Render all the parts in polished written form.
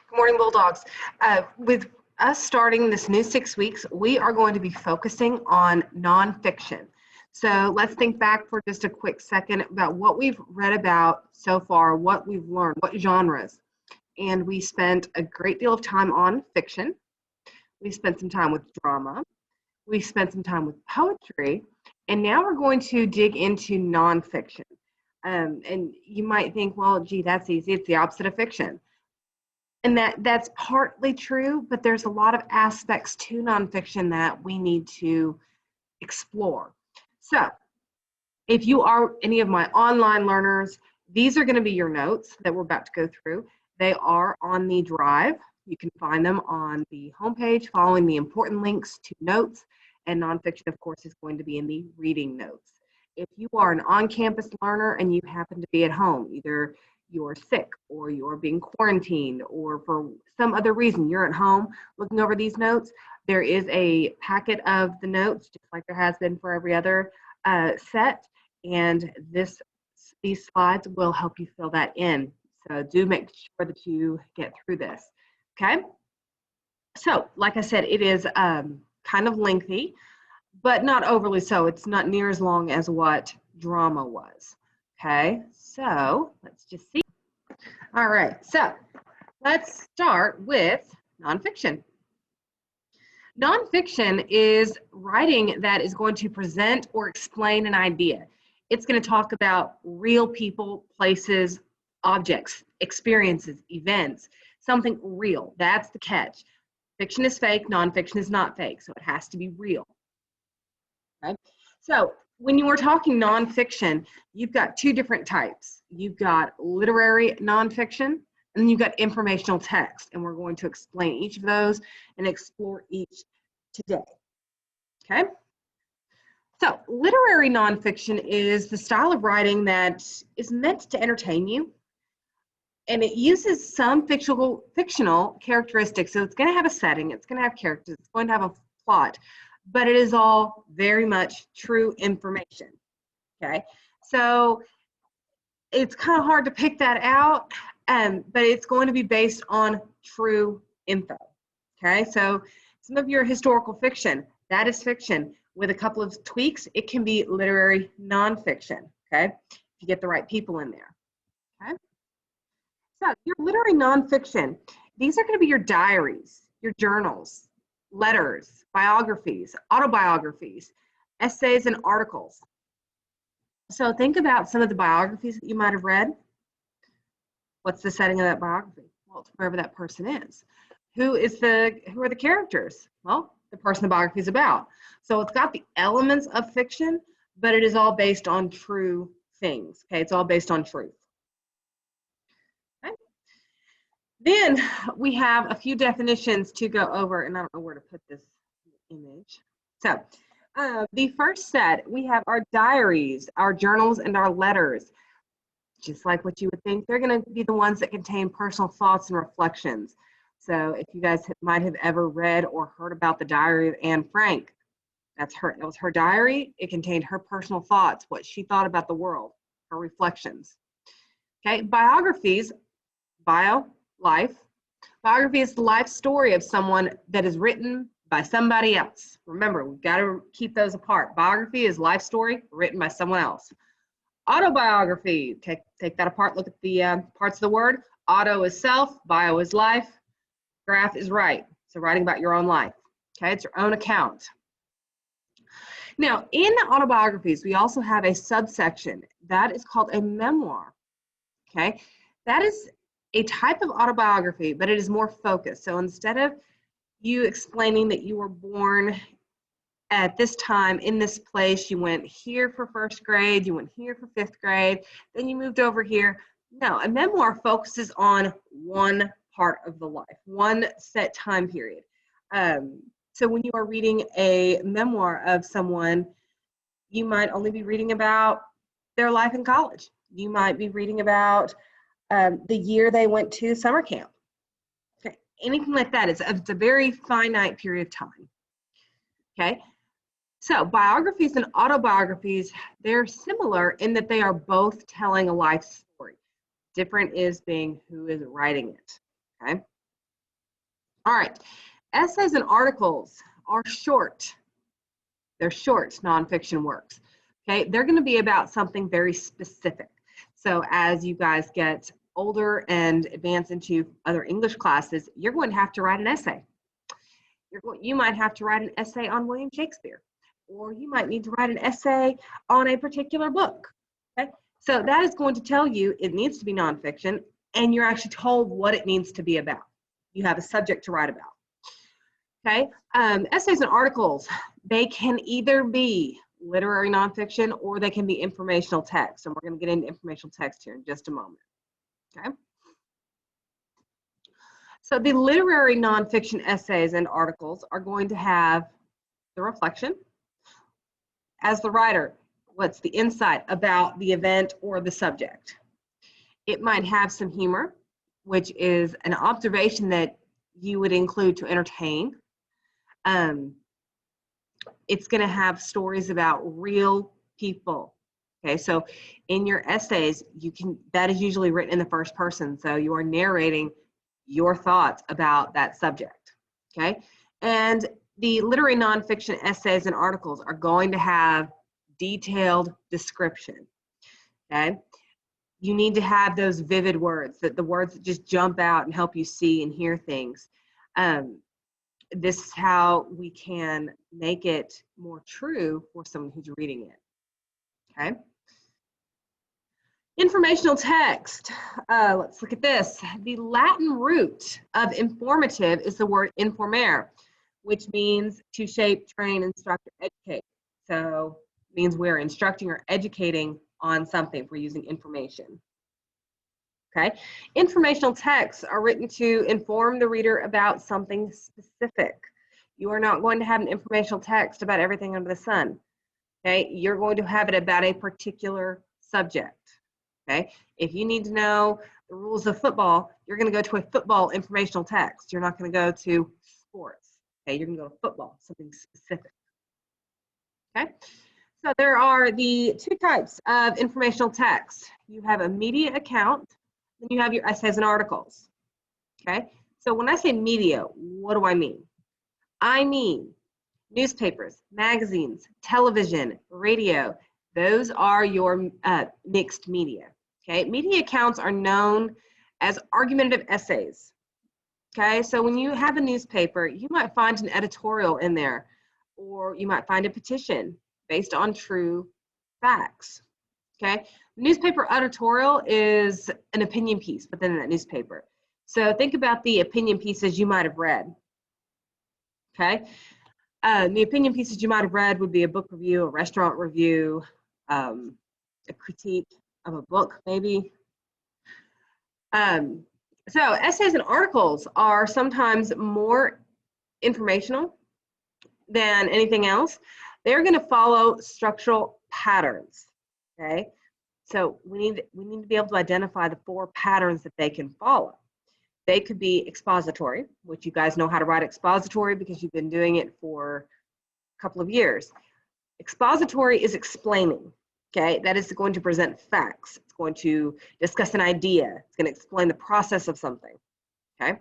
Good morning, Bulldogs. With us starting this new 6 weeks, we are going to be focusing on nonfiction. So let's think back for just a quick second about what we've read about so far, what we've learned, what genres. And we spent a great deal of time on fiction. We spent some time with drama. We spent some time with poetry. And now we're going to dig into nonfiction. And you might think, well, gee, that's easy. It's the opposite of fiction. And that's partly true, but there's a lot of aspects to nonfiction that we need to explore. So if you are any of my online learners, these are going to be your notes that we're about to go through. They are on the drive. You can find them on the homepage following the important links to notes, and nonfiction, of course, is going to be in the reading notes. If you are an on-campus learner and you happen to be at home, either you're sick or you're being quarantined or for some other reason you're at home looking over these notes, there is a packet of the notes, just like there has been for every other set, and these slides will help you fill that in. So do make sure that you get through this, okay? So like I said, it is kind of lengthy, but not overly so. It's not near as long as what drama was, okay? So let's just see. All right, so let's start with nonfiction. Nonfiction is writing that is going to present or explain an idea. It's going to talk about real people, places, objects, experiences, events, something real. That's the catch. Fiction is fake, nonfiction is not fake, so it has to be real. Okay? So when you are talking nonfiction, you've got two different types. You've got literary nonfiction, and then you've got informational text, and we're going to explain each of those and explore each today. Okay? So literary nonfiction is the style of writing that is meant to entertain you, and it uses some fictional characteristics. So it's going to have a setting, it's going to have characters, it's going to have a plot, but it is all very much true information, okay? So it's kind of hard to pick that out, but it's going to be based on true info, okay? So some of your historical fiction, that is fiction. With a couple of tweaks, it can be literary nonfiction, okay? If you get the right people in there, okay? So your literary nonfiction, these are going to be your diaries, your journals, letters, biographies, autobiographies, essays, and articles. So think about some of the biographies that you might have read. What's the setting of that biography? Well, it's wherever that person is. Who are the characters? Well, the person the biography is about. So it's got the elements of fiction, but it is all based on true things. Okay, it's all based on truth. Then we have a few definitions to go over, and I don't know where to put this image. So the first set, we have our diaries, our journals, and our letters. Just like what you would think, they're going to be the ones that contain personal thoughts and reflections. So if you guys might have ever read or heard about the diary of Anne Frank, that was her diary. It contained her personal thoughts, what she thought about the world, her reflections. Okay, biographies, life. Biography is the life story of someone that is written by somebody else. Remember, we've got to keep those apart. Biography is life story written by someone else. Autobiography, take that apart, look at the parts of the word. Auto is self, bio is life, graph is write. So writing about your own life. Okay, it's your own account. Now, in autobiographies, we also have a subsection that is called a memoir. Okay, that is a type of autobiography, but it is more focused. So instead of you explaining that you were born at this time in this place, you went here for first grade, you went here for fifth grade, then you moved over here. No, a memoir focuses on one part of the life, one set time period. So when you are reading a memoir of someone, you might only be reading about their life in college. You might be reading about the year they went to summer camp. Okay, anything like that. It's a very finite period of time. Okay, so biographies and autobiographies, they're similar in that they are both telling a life story. Different is being who is writing it. Okay, All right, essays and articles are short. They're short nonfiction works. Okay, they're going to be about something very specific. So as you guys get older and advance into other English classes, you're going to have to write an essay. You might have to write an essay on William Shakespeare, or you might need to write an essay on a particular book. Okay, so that is going to tell you it needs to be nonfiction, and you're actually told what it needs to be about. You have a subject to write about. Okay, essays and articles, they can either be literary nonfiction or they can be informational text. And we're going to get into informational text here in just a moment. Okay. So the literary nonfiction essays and articles are going to have the reflection. As the writer, what's the insight about the event or the subject? It might have some humor, which is an observation that you would include to entertain. It's going to have stories about real people. Okay, so in your essays, that is usually written in the first person. So you are narrating your thoughts about that subject. Okay, and the literary nonfiction essays and articles are going to have detailed description. Okay, you need to have those vivid words, the words that just jump out and help you see and hear things. This is how we can make it more true for someone who's reading it. Okay. Informational text. Let's look at this. The Latin root of informative is the word informere, which means to shape, train, instruct, or educate. So it means we're instructing or educating on something if we're using information. Okay. Informational texts are written to inform the reader about something specific. You are not going to have an informational text about everything under the sun. Okay. You're going to have it about a particular subject. Okay. If you need to know the rules of football, you're going to go to a football informational text. You're not going to go to sports. Okay. You're going to go to football, something specific. Okay. So there are the two types of informational text. You have a media account, and you have your essays and articles. Okay. So when I say media, what do I mean? I mean newspapers, magazines, television, radio. Those are your mixed media. Okay. Media accounts are known as argumentative essays. Okay. So when you have a newspaper, you might find an editorial in there, or you might find a petition based on true facts. Okay. Newspaper editorial is an opinion piece within that newspaper. So think about the opinion pieces you might have read. Okay. The opinion pieces you might have read would be a book review, a restaurant review, a critique of a book, maybe. So essays and articles are sometimes more informational than anything else. They're going to follow structural patterns. Okay. So we need to be able to identify the 4 patterns that they can follow. They could be expository, which you guys know how to write expository because you've been doing it for a couple of years. Expository is explaining, okay? That is going to present facts. It's going to discuss an idea. It's going to explain the process of something, okay?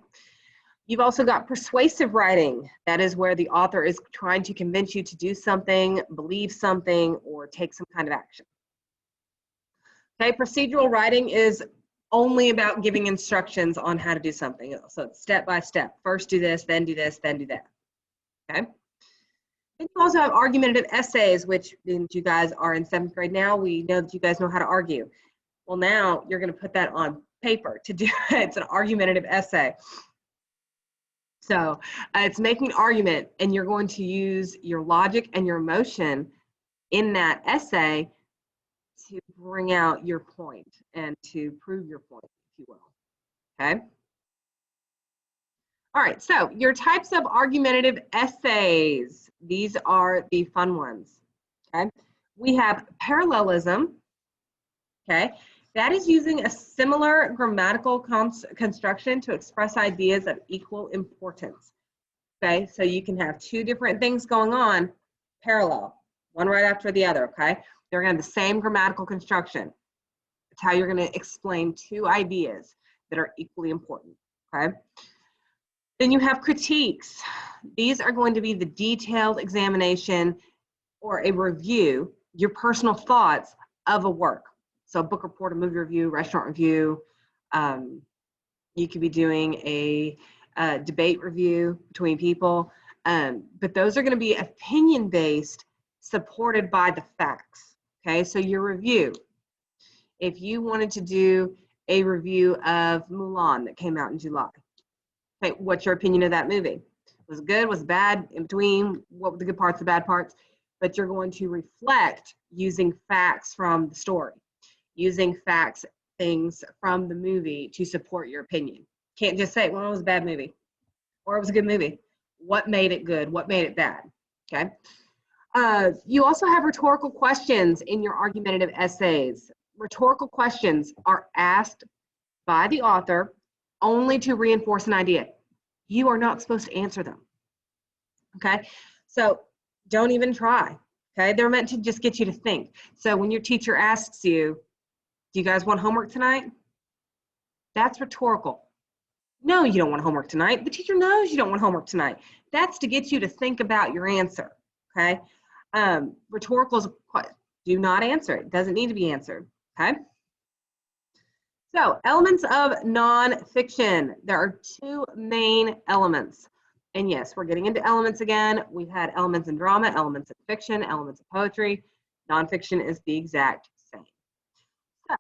You've also got persuasive writing. That is where the author is trying to convince you to do something, believe something, or take some kind of action. Okay, procedural writing is only about giving instructions on how to do something. So it's step by step. First do this, then do this, then do that. Okay. Then you also have argumentative essays, which you guys are in 7th grade now. We know that you guys know how to argue. Well, now you're going to put that on paper to do it. It's an argumentative essay. So it's making an argument, and you're going to use your logic and your emotion in that essay to bring out your point and to prove your point, if you will. Okay. All right, so your types of argumentative essays. These are the fun ones. Okay. We have parallelism. Okay. That is using a similar grammatical construction to express ideas of equal importance. Okay, so you can have 2 different things going on parallel, one right after the other, okay? They're going to have the same grammatical construction. It's how you're going to explain 2 ideas that are equally important, okay? Then you have critiques. These are going to be the detailed examination or a review, your personal thoughts of a work. So a book report, a movie review, restaurant review. You could be doing a debate review between people. But those are going to be opinion-based, supported by the facts. Okay, so your review. If you wanted to do a review of Mulan that came out in July, okay, what's your opinion of that movie? Was it good? Was it bad? In between? What were the good parts, the bad parts? But you're going to reflect using facts from the story, using facts, things from the movie to support your opinion. Can't just say, well, it was a bad movie or it was a good movie. What made it good? What made it bad? Okay. You also have rhetorical questions in your argumentative essays. Rhetorical questions are asked by the author only to reinforce an idea. You are not supposed to answer them. Okay, so don't even try. Okay, they're meant to just get you to think. So when your teacher asks you, do you guys want homework tonight? That's rhetorical. No, you don't want homework tonight. The teacher knows you don't want homework tonight. That's to get you to think about your answer. Okay, rhetorical is do not answer. It doesn't need to be answered. Okay. So elements of nonfiction. There are two main elements. And yes, we're getting into elements again. We've had elements in drama, elements in fiction, elements of poetry. Nonfiction is the exact same. So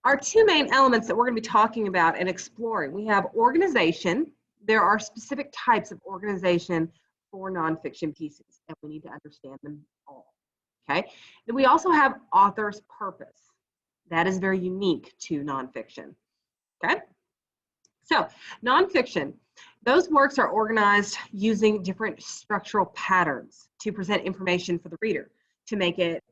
our two main elements that we're going to be talking about and exploring. We have organization. There are specific types of organization for nonfiction pieces, and we need to understand them all. Okay. Then we also have author's purpose. That is very unique to nonfiction. Okay. So nonfiction, those works are organized using different structural patterns to present information for the reader, to make it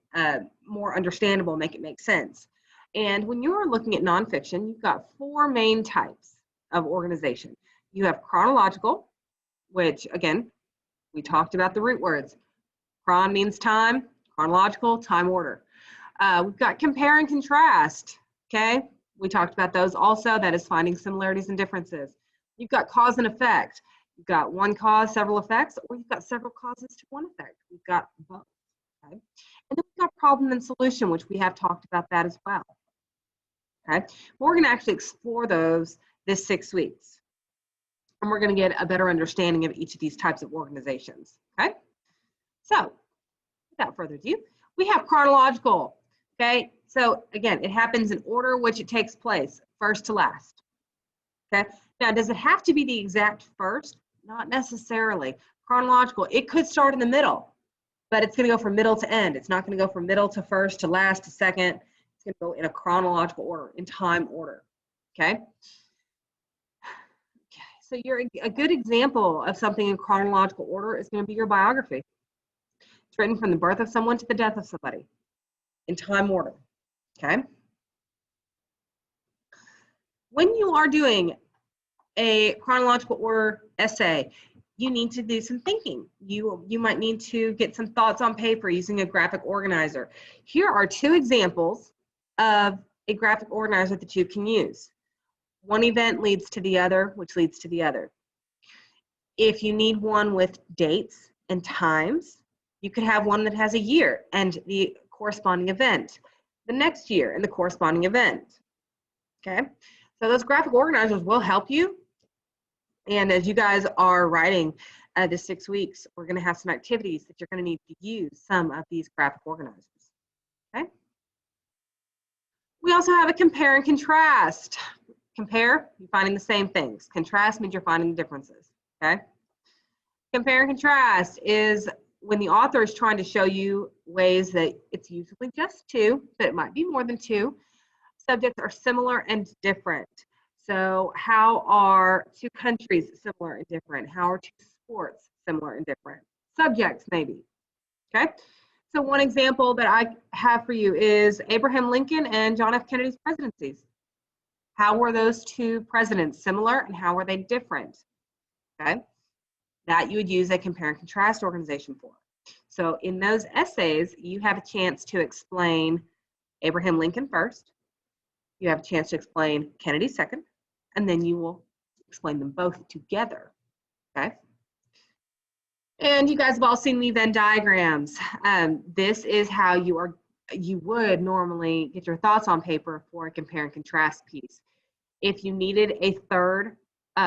more understandable, make it make sense. And when you're looking at nonfiction, you've got four main types of organization. You have chronological, which again, we talked about the root words. Chron means time, chronological, time order. We've got compare and contrast, okay? We talked about those also. That is finding similarities and differences. You've got cause and effect. You've got one cause, several effects, or you've got several causes to one effect. We've got both, okay? And then we've got problem and solution, which we have talked about that as well, okay? We're going to actually explore those this 6 weeks. And we're going to get a better understanding of each of these types of organizations, okay? So, without further ado, we have chronological, okay? So again, it happens in order which it takes place, first to last, okay? Now, does it have to be the exact first? Not necessarily. Chronological, it could start in the middle, but it's going to go from middle to end. It's not going to go from middle to first to last to second. It's going to go in a chronological order, in time order, okay? So a good example of something in chronological order is going to be your biography. It's written from the birth of someone to the death of somebody in time order, okay? When you are doing a chronological order essay, you need to do some thinking. You might need to get some thoughts on paper using a graphic organizer. Here are two examples of a graphic organizer that you can use. One event leads to the other, which leads to the other. If you need one with dates and times, you could have one that has a year and the corresponding event, the next year and the corresponding event, okay? So those graphic organizers will help you. And as you guys are writing the 6 weeks, we're going to have some activities that you're going to need to use some of these graphic organizers, okay? We also have a compare and contrast. Compare, you're finding the same things. Contrast means you're finding the differences, okay? Compare and contrast is when the author is trying to show you ways that it's usually just two, but it might be more than two. Subjects are similar and different. So how are two countries similar and different? How are two sports similar and different? Subjects, maybe, okay? So one example that I have for you is Abraham Lincoln and John F. Kennedy's presidencies. How were those two presidents similar and how were they different? Okay, that you would use a compare and contrast organization for. So in those essays, you have a chance to explain Abraham Lincoln first, you have a chance to explain Kennedy second, and then you will explain them both together. okay? And you guys have all seen the Venn diagrams. This is how you would normally get your thoughts on paper for a compare and contrast piece. If you needed a third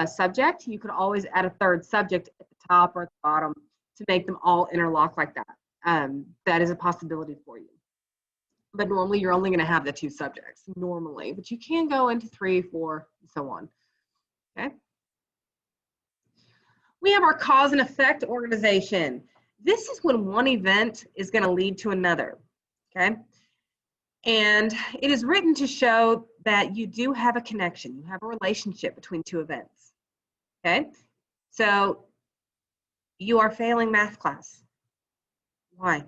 subject, you could always add a third subject at the top or at the bottom to make them all interlock like that. That is a possibility for you. But normally you're only going to have the 2 subjects, normally. But you can go into 3, 4, and so on. Okay. We have our cause and effect organization. This is when one event is going to lead to another. Okay. And it is written to show that you do have a connection. You have a relationship between 2 events. Okay. So you are failing math class. Why?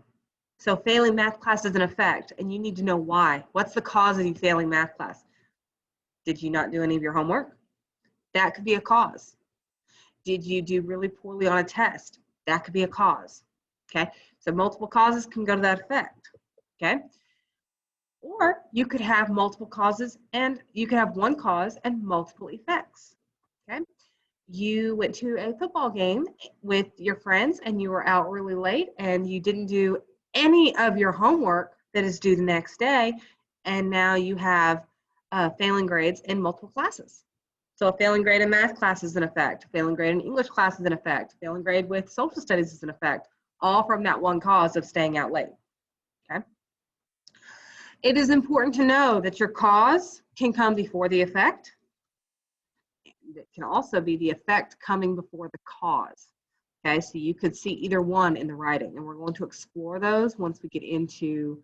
So failing math class is an effect, and you need to know why. What's the cause of you failing math class? Did you not do any of your homework? That could be a cause. Did you do really poorly on a test? That could be a cause. Okay, so multiple causes can go to that effect. Okay, or you could have multiple causes, and you could have one cause and multiple effects. Okay, you went to a football game with your friends and you were out really late and you didn't do any of your homework that is due the next day, and now you have failing grades in multiple classes. So a failing grade in math class is an effect, failing grade in English class is an effect, failing grade with social studies is an effect, all from that one cause of staying out late. Okay. It is important to know that your cause can come before the effect. It can also be the effect coming before the cause. Okay, so you could see either one in the writing, and we're going to explore those once we get into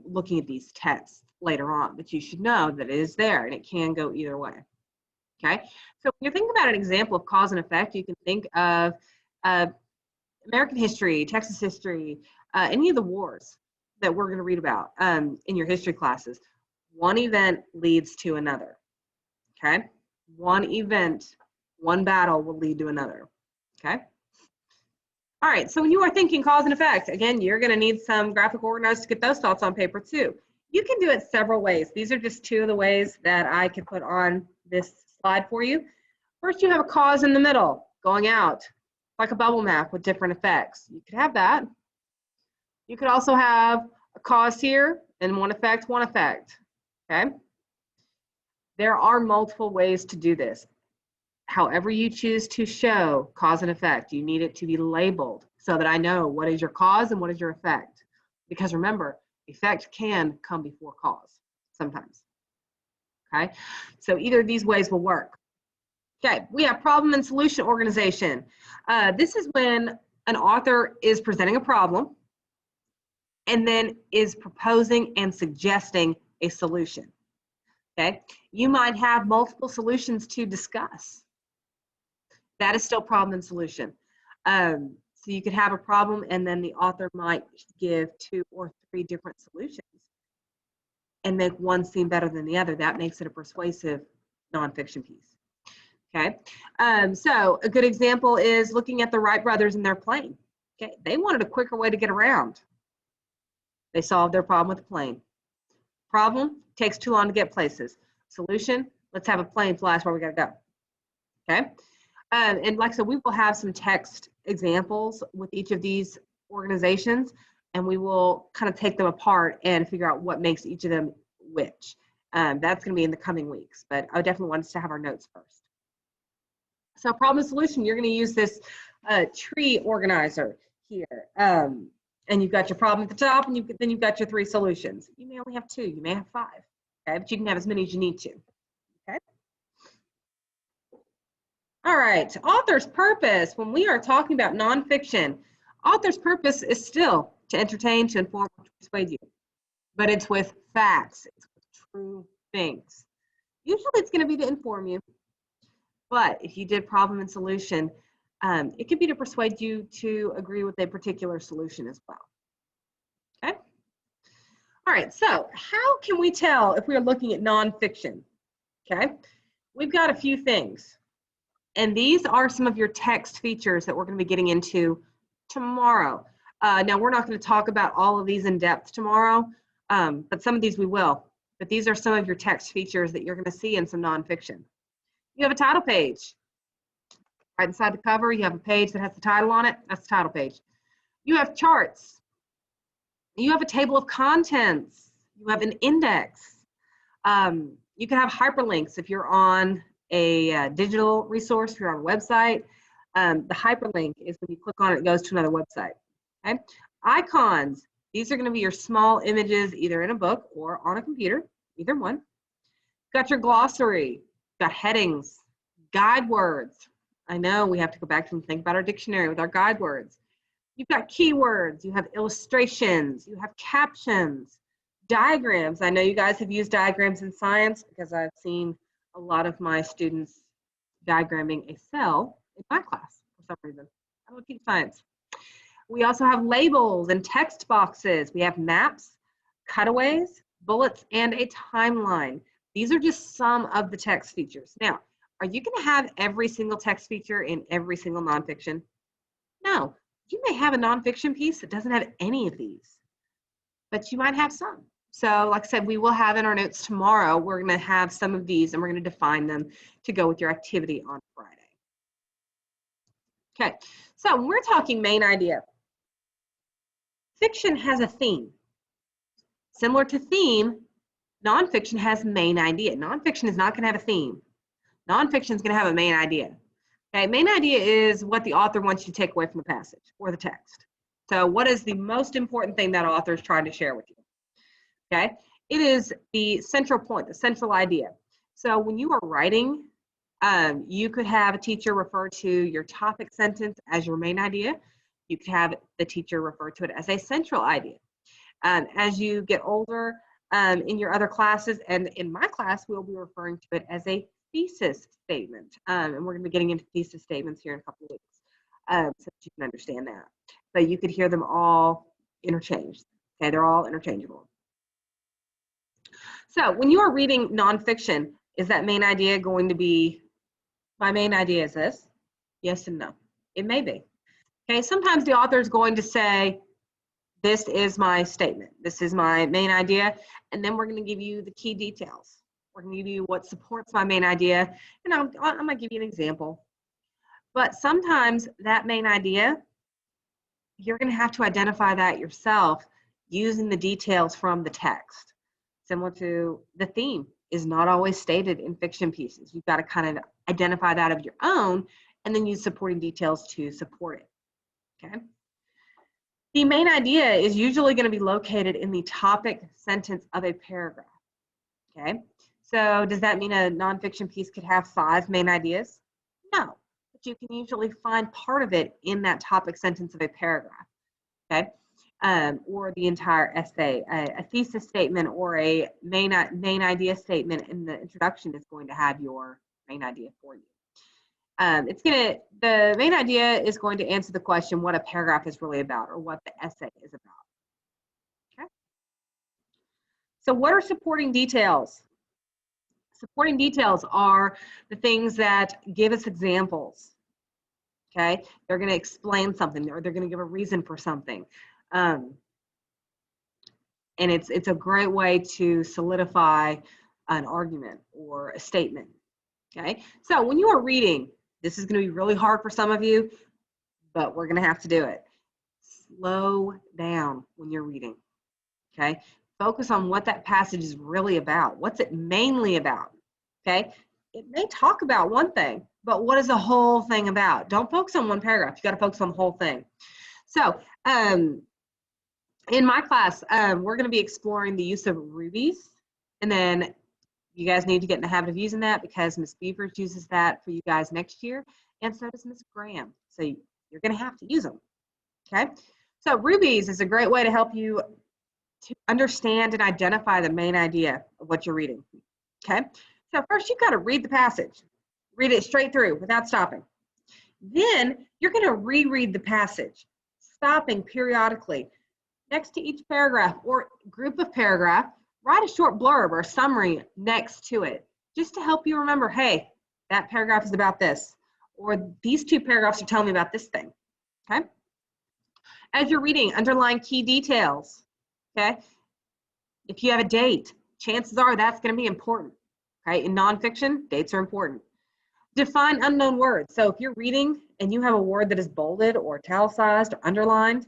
looking at these tests later on, but you should know that it is there and it can go either way. Okay, so when you think about an example of cause and effect, you can think of American history, Texas history, any of the wars that we're going to read about in your history classes. One event leads to another. Okay, one event, one battle will lead to another. Okay. All right, so when you are thinking cause and effect, again, you're going to need some graphic organizers to get those thoughts on paper too. You can do it several ways. These are just 2 of the ways that I can put on this slide for you. First, you have a cause in the middle, going out, like a bubble map with different effects. You could have that. You could also have a cause here and one effect, okay? There are multiple ways to do this. However you choose to show cause and effect, you need it to be labeled so that I know what is your cause and what is your effect. Because remember, effect can come before cause sometimes. Okay, so either of these ways will work. Okay, we have problem and solution organization. This is when an author is presenting a problem and then is proposing and suggesting a solution. Okay, you might have multiple solutions to discuss. That is still problem and solution. So you could have a problem and then the author might give 2 or 3 different solutions and make one seem better than the other. That makes it a persuasive nonfiction piece. Okay, so a good example is looking at the Wright brothers and their plane. Okay, they wanted a quicker way to get around. They solved their problem with a plane. Problem, takes too long to get places. Solution, let's have a plane fly us where we gotta go. Okay. And like I said, we will have some text examples with each of these organizations, and we will kind of take them apart and figure out what makes each of them which. That's going to be in the coming weeks, but I definitely want us to have our notes first. So problem and solution, you're going to use this tree organizer here. And you've got your problem at the top, and then you've got your 3 solutions. You may only have 2, you may have 5, okay? But you can have as many as you need to, okay? All right, author's purpose. When we are talking about nonfiction, author's purpose is still to entertain, to inform, to persuade you. But it's with facts, it's with true things. Usually it's going to be to inform you. But if you did problem and solution, it could be to persuade you to agree with a particular solution as well. Okay? All right, so how can we tell if we are looking at nonfiction? Okay, we've got a few things. And these are some of your text features that we're going to be getting into tomorrow. Now, we're not going to talk about all of these in depth tomorrow, but some of these we will. But these are some of your text features that you're going to see in some nonfiction. You have a title page, Right inside the cover, you have a page that has the title on it. That's the title page. You have charts. You have a table of contents. You have an index. You can have hyperlinks if you're on a digital resource, if you're on a website. The hyperlink is when you click on it, it goes to another website. Okay? Icons, these are going to be your small images either in a book or on a computer, either one. Got your glossary, got headings, guide words. I know we have to go back and think about our dictionary with our guide words. You've got keywords, you have illustrations, you have captions, diagrams. I know you guys have used diagrams in science because I've seen a lot of my students diagramming a cell in my class for some reason. I don't teach science. We also have labels and text boxes. We have maps, cutaways, bullets, and a timeline. These are just some of the text features. Now, are you going to have every single text feature in every single nonfiction? No. You may have a nonfiction piece that doesn't have any of these, but you might have some. So like I said, we will have in our notes tomorrow, we're going to have some of these and we're going to define them to go with your activity on Friday. Okay, so when we're talking main idea, fiction has a theme. Similar to theme, nonfiction has main idea. Nonfiction is not going to have a theme. Nonfiction is going to have a main idea. Okay, main idea is what the author wants you to take away from the passage or the text. So what is the most important thing that author is trying to share with you? Okay, it is the central point, the central idea. So when you are writing, you could have a teacher refer to your topic sentence as your main idea. You could have the teacher refer to it as a central idea. As you get older in your other classes, and in my class, we'll be referring to it as a thesis statement. And we're going to be getting into thesis statements here in a couple of weeks so that you can understand that. But you could hear them all interchanged. Okay, they're all interchangeable. So when you are reading nonfiction, is that main idea going to be, my main idea is this? Yes and no. It may be. Okay, sometimes the author is going to say, this is my statement. This is my main idea. And then we're going to give you the key details. We're going to give you what supports my main idea. And I'm going to give you an example. But sometimes that main idea, you're going to have to identify that yourself using the details from the text. Similar to the theme is not always stated in fiction pieces. You've got to kind of identify that of your own and then use supporting details to support it. Okay. The main idea is usually going to be located in the topic sentence of a paragraph. Okay. So does that mean a nonfiction piece could have 5 main ideas? No, but you can usually find part of it in that topic sentence of a paragraph. Okay. Or the entire essay. A thesis statement or a main idea statement in the introduction is going to have your main idea for you. The main idea is going to answer the question what a paragraph is really about or what the essay is about. Okay. So what are supporting details? Supporting details are the things that give us examples. Okay. They're going to explain something or they're going to give a reason for something. And it's a great way to solidify an argument or a statement. Okay. So when you are reading, this is going to be really hard for some of you, but we're going to have to do it. Slow down when you're reading, okay? Focus on what that passage is really about. What's it mainly about, okay? It may talk about one thing, but what is the whole thing about? Don't focus on one paragraph. You got to focus on the whole thing. So in my class, we're going to be exploring the use of rubies, and then you guys need to get in the habit of using that because Ms. Beavers uses that for you guys next year, and so does Ms. Graham. So you're going to have to use them, okay? So rubies is a great way to help you to understand and identify the main idea of what you're reading, okay? So first you've got to read the passage. Read it straight through without stopping. Then you're going to reread the passage, stopping periodically. Next to each paragraph or group of paragraph, write a short blurb or summary next to it, just to help you remember, hey, that paragraph is about this, or these 2 paragraphs are telling me about this thing, okay? As you're reading, underline key details, okay? If you have a date, chances are that's going to be important, okay? In nonfiction, dates are important. Define unknown words. So if you're reading and you have a word that is bolded or italicized or underlined,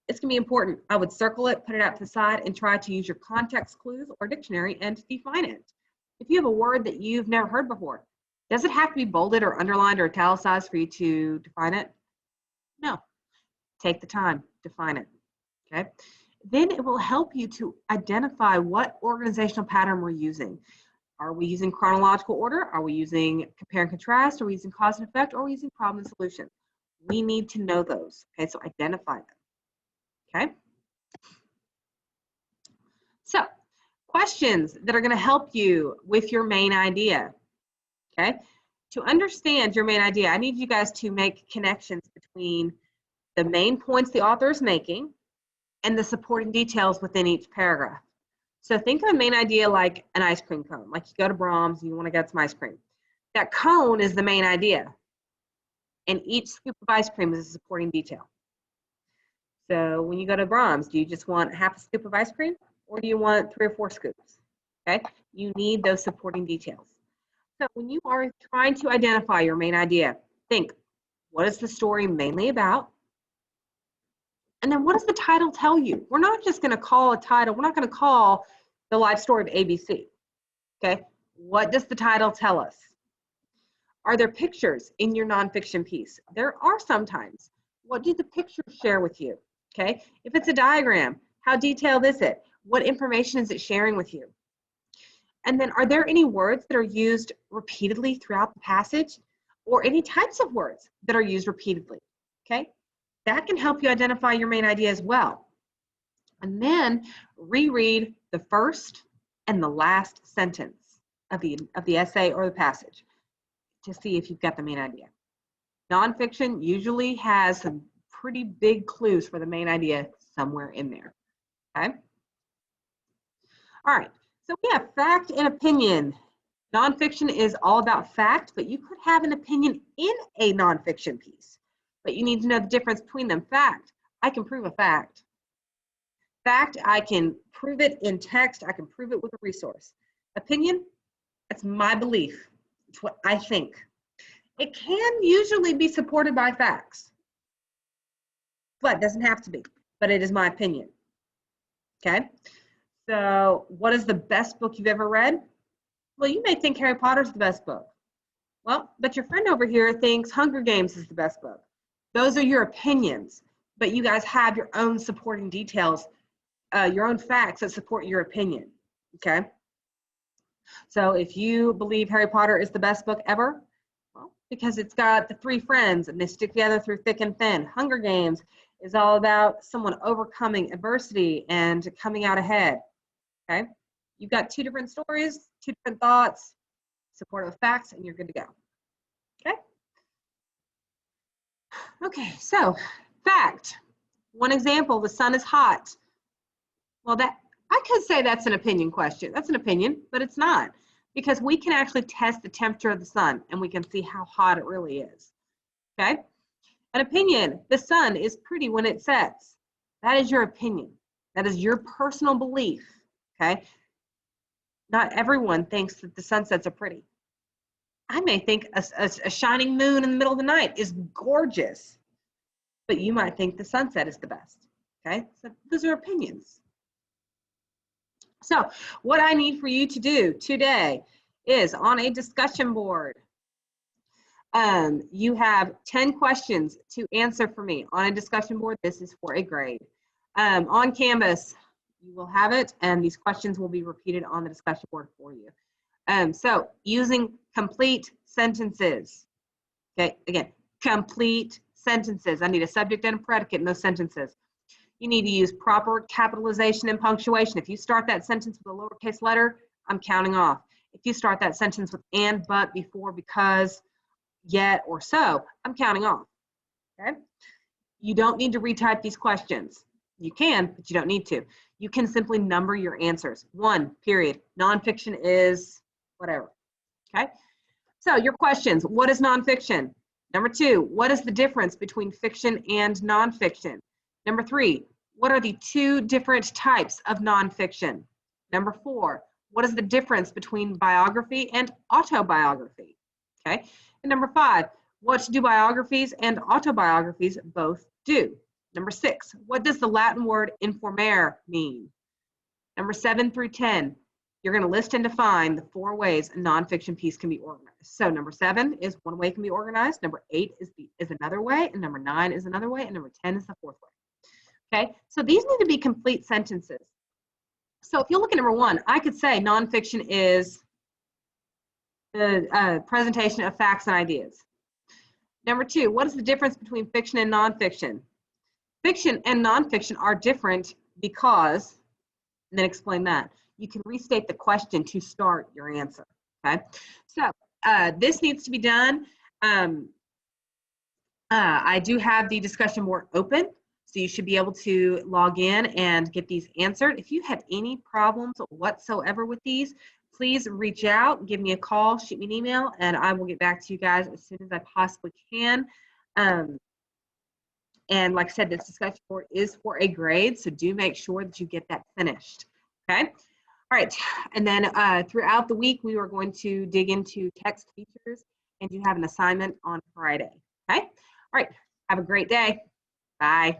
it's going to be important. I would circle it, put it out to the side, and try to use your context clues or dictionary and define it. If you have a word that you've never heard before, does it have to be bolded or underlined or italicized for you to define it? No. Take the time, define it. Okay. Then it will help you to identify what organizational pattern we're using. Are we using chronological order? Are we using compare and contrast? Are we using cause and effect? Or are we using problem and solution? We need to know those. Okay, so identify them. Okay. So, questions that are going to help you with your main idea. Okay. To understand your main idea, I need you guys to make connections between the main points the author is making and the supporting details within each paragraph. So think of a main idea like an ice cream cone, like you go to Brahms and you want to get some ice cream. That cone is the main idea, and each scoop of ice cream is a supporting detail. So when you go to Brahms, do you just want half a scoop of ice cream, or do you want 3 or 4 scoops? Okay, you need those supporting details. So when you are trying to identify your main idea, think, what is the story mainly about? And then what does the title tell you? We're not just going to call a title. We're not going to call the life story of ABC. Okay. What does the title tell us? Are there pictures in your nonfiction piece? There are sometimes. What do the pictures share with you? Okay. If it's a diagram, how detailed is it? What information is it sharing with you? And then are there any words that are used repeatedly throughout the passage, or any types of words that are used repeatedly? Okay. That can help you identify your main idea as well. And then reread the first and the last sentence of the essay or the passage to see if you've got the main idea. Nonfiction usually has some pretty big clues for the main idea somewhere in there. Okay. All right. So we have fact and opinion. Nonfiction is all about fact, but you could have an opinion in a nonfiction piece. But you need to know the difference between them. Fact, I can prove a fact. Fact, I can prove it in text. I can prove it with a resource. Opinion, that's my belief. It's what I think. It can usually be supported by facts, but it doesn't have to be. But it is my opinion. Okay? So what is the best book you've ever read? Well, you may think Harry Potter's the best book. Well, but your friend over here thinks Hunger Games is the best book. Those are your opinions, but you guys have your own supporting details, your own facts that support your opinion, okay? So if you believe Harry Potter is the best book ever, well, because it's got the 3 friends and they stick together through thick and thin. Hunger Games is all about someone overcoming adversity and coming out ahead, okay? You've got 2 different stories, 2 different thoughts, support with facts, and you're good to go, okay? Okay, so fact. One example, the sun is hot. Well, that I could say that's an opinion question. That's an opinion, but it's not, because we can actually test the temperature of the sun and we can see how hot it really is. Okay? An opinion, the sun is pretty when it sets. That is your opinion. That is your personal belief. Okay? Not everyone thinks that the sunsets are pretty. I may think a shining moon in the middle of the night is gorgeous, but you might think the sunset is the best, okay? So those are opinions. So what I need for you to do today is on a discussion board, you have 10 questions to answer for me on a discussion board. This is for a grade. On Canvas, you will have it, and these questions will be repeated on the discussion board for you. So using complete sentences, okay, again, complete sentences. I need a subject and a predicate in those sentences. You need to use proper capitalization and punctuation. If you start that sentence with a lowercase letter, I'm counting off. If you start that sentence with and, but, before, because, yet, or so, I'm counting off, okay? You don't need to retype these questions. You can, but you don't need to. You can simply number your answers. 1, period. Nonfiction is whatever, okay? So your questions, what is nonfiction? Number 2, what is the difference between fiction and nonfiction? Number 3, what are the 2 different types of nonfiction? Number 4, what is the difference between biography and autobiography? Okay, And number 5, what do biographies and autobiographies both do? Number 6, what does the Latin word informare mean? Number 7 through 10, you're going to list and define the 4 ways a nonfiction piece can be organized. So number 7 is one way it can be organized. Number 8 is another way, and number 9 is another way, and number 10 is the 4th way. Okay, so these need to be complete sentences. So if you look at number 1, I could say nonfiction is the presentation of facts and ideas. Number 2, what is the difference between fiction and nonfiction? Fiction and nonfiction are different because, and then explain that. You can restate the question to start your answer, okay? So this needs to be done. I do have the discussion board open, so you should be able to log in and get these answered. If you have any problems whatsoever with these, please reach out, give me a call, shoot me an email, and I will get back to you guys as soon as I possibly can. And like I said, this discussion board is for a grade, so do make sure that you get that finished, okay? All right, and then throughout the week, we are going to dig into text features, and you have an assignment on Friday, okay? All right, have a great day. Bye.